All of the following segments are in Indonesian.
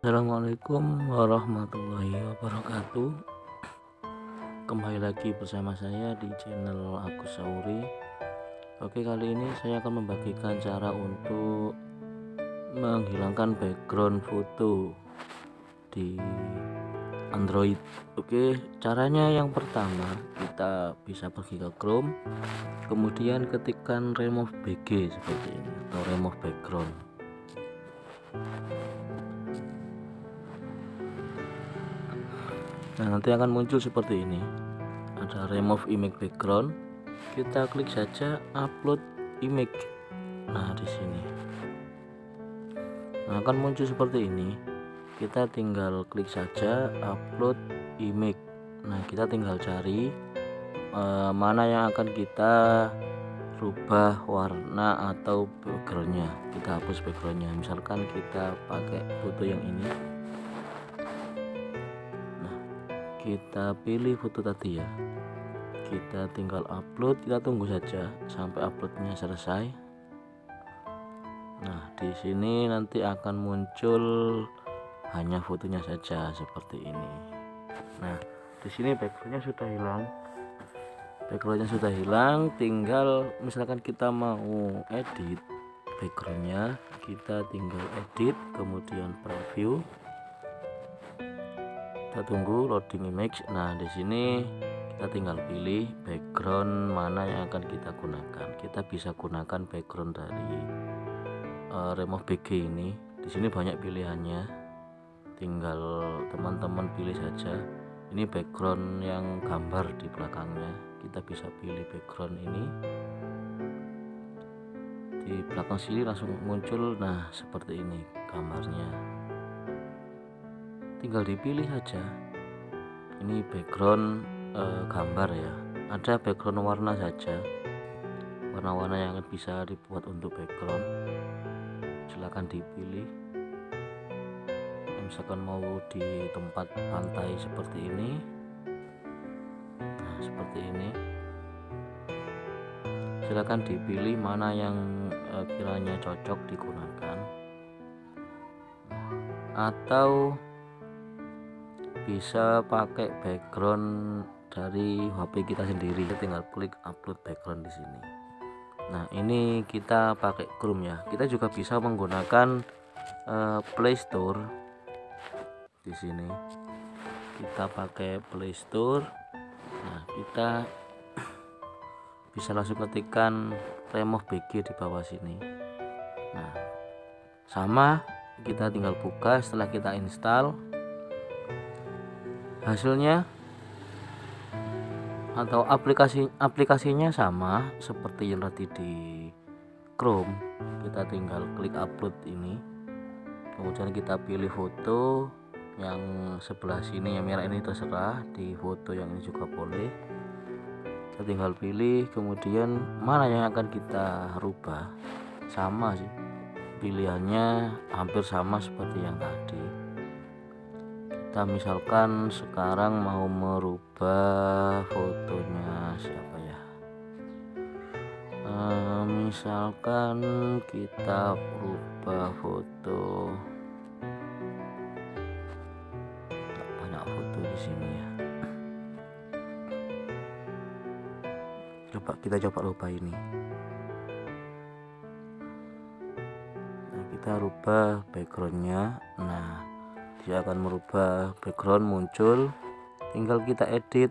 Assalamualaikum warahmatullahi wabarakatuh. Kembali lagi bersama saya di channel Agus Sauri. Oke, kali ini saya akan membagikan cara untuk menghilangkan background foto di Android. Oke, caranya yang pertama kita bisa pergi ke Chrome, kemudian ketikkan remove BG seperti ini atau remove background. Nah, nanti akan muncul seperti ini, ada remove image background. Kita klik saja upload image. Nah, di sini akan muncul seperti ini. Kita tinggal klik saja upload image. Nah, kita tinggal cari mana yang akan kita rubah warna atau backgroundnya. Kita hapus backgroundnya, misalkan kita pakai foto yang ini. Kita pilih foto tadi ya, kita tinggal upload, kita tunggu saja sampai uploadnya selesai. Nah, di sini nanti akan muncul hanya fotonya saja seperti ini. Nah, di sini backgroundnya sudah hilang, tinggal misalkan kita mau edit backgroundnya, kita tinggal edit, kemudian preview. Kita tunggu loading image. Nah, di sini kita tinggal pilih background mana yang akan kita gunakan. Kita bisa gunakan background dari remove BG ini. Di sini banyak pilihannya, tinggal teman-teman pilih saja. Ini background yang gambar di belakangnya, kita bisa pilih background ini. Di belakang sini langsung muncul. Nah, seperti ini gambarnya, tinggal dipilih saja. Ini background gambar ya, ada background warna saja, warna-warna yang bisa dibuat untuk background, silahkan dipilih. Misalkan mau di tempat pantai seperti ini, nah seperti ini, silahkan dipilih mana yang kiranya cocok digunakan, atau bisa pakai background dari HP kita sendiri. Kita tinggal klik upload background di sini. Nah, ini kita pakai Chrome ya. Kita juga bisa menggunakan Play Store. Di sini kita pakai Play Store. Nah, kita bisa langsung ketikkan remove BG di bawah sini. Nah, sama, kita tinggal buka. Setelah kita install, hasilnya atau aplikasinya sama seperti yang tadi di Chrome. Kita tinggal klik upload ini, kemudian kita pilih foto yang sebelah sini, yang merah ini terserah, di foto yang ini juga boleh. Kita tinggal pilih, kemudian mana yang akan kita rubah. Sama sih pilihannya, hampir sama seperti yang tadi. Kita misalkan sekarang mau merubah fotonya siapa ya, misalkan kita rubah foto, banyak foto di sini ya, kita coba rubah ini. Nah, kita rubah backgroundnya. Nah, dia akan merubah background, muncul, tinggal kita edit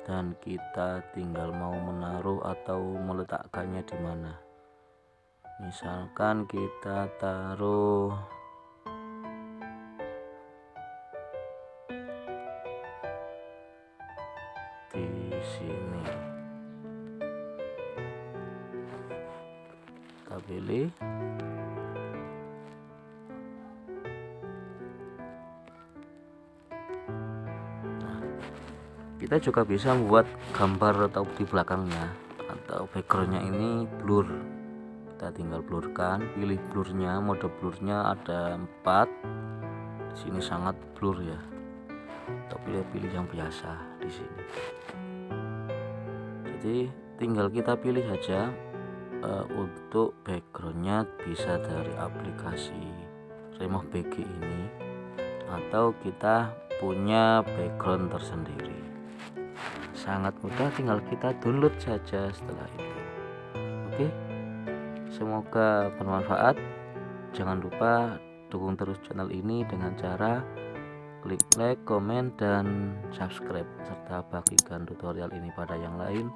dan kita tinggal mau menaruh atau meletakkannya di mana. Misalkan kita taruh di sini, kita pilih. Kita juga bisa membuat gambar atau di belakangnya atau backgroundnya ini blur. Kita tinggal blurkan, pilih blurnya, mode blurnya ada 4. Di sini sangat blur ya, atau pilih yang biasa di sini. Jadi tinggal kita pilih saja. Untuk backgroundnya bisa dari aplikasi Remove BG ini, atau kita punya background tersendiri. Sangat mudah, tinggal kita download saja setelah itu. Oke, semoga bermanfaat. Jangan lupa dukung terus channel ini dengan cara klik like, komen, dan subscribe, serta bagikan tutorial ini pada yang lain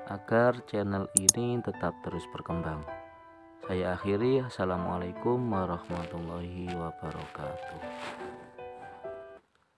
agar channel ini tetap terus berkembang. Saya akhiri, assalamualaikum warahmatullahi wabarakatuh.